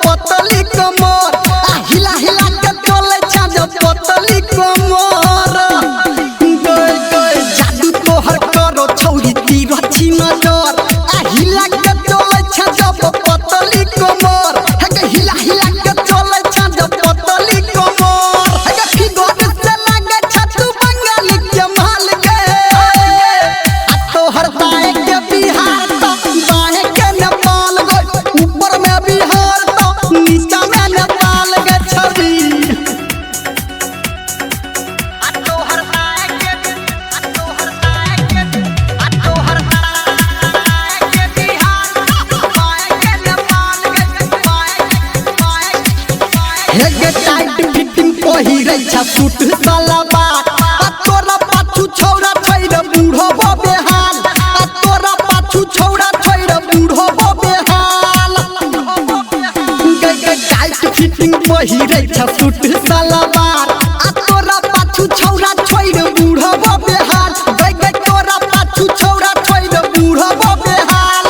पतली कमर हिला हिला के चले छा पतली कमर गए गए जादू तोहर करो छौरी तीर छी नजर हिला के चले छा पतली कमर हिला हिला के चले छा पतली कमर फिगर से लगे छा तू बंगाली के माल के तोहर दाएं के बिहार तो बाएं के नेपाल गए ऊपर में बिहार तो नीचा में नेपाल के छवि तोहर दाएं के बिहार तो बाएं के नेपाल के हे टाइट फिटिंग पहिरै छा सूट सलवार तोरा पाछू छौरा छैर बूढ़ो बेहाल तोरा पाछू छौरा छैर बूढ़ो बेहाल टाइट फिटिंग पहिरै छा सूट सलवार तोरा पाछू छौरा छैर बूढ़ो बेहाल तोरा पाछू छौरा छैर बूढ़ो बेहाल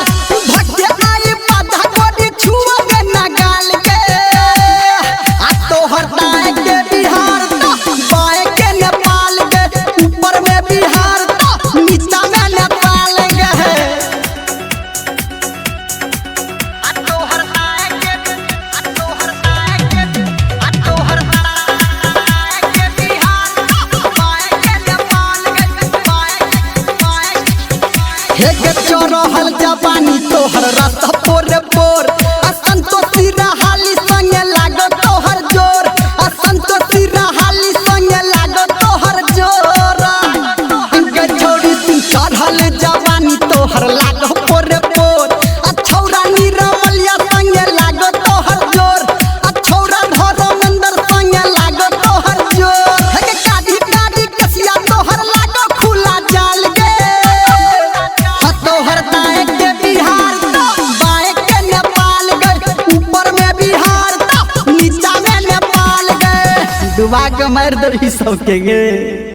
भगे आई बाधा कोडी छुआ के ना गाल के तोहर दाएं के बिहार तो बाएं के नेपाल के ऊपर में बिहार तो नीचा में नेपाल के तोहर दाएं के बिहार तो बाएं के नेपाल के हे चरहल जवानी तोहर रास्ता पोरे पोर असंतोषी रहाली संगे लागो तोहर जोर असंतोषी रहाली संगे लागो तोहर जोर छोड़ी तू चढ़ल जवानी तोहर लागो पोरे पोर छौरा निरमलिया संगे लागो तोहर जोर छौरा धर्मेंद्र संगे लागो तोहर जोर काढ़ी काढ़ी कसिया तोहर लागो खुला जाल गे तोहर दाएं के बिहार तो बाएं के नेपाल गए ऊपर में बिहार तो नीचा में नेपाल गए डुबा के मार दही सबके गे।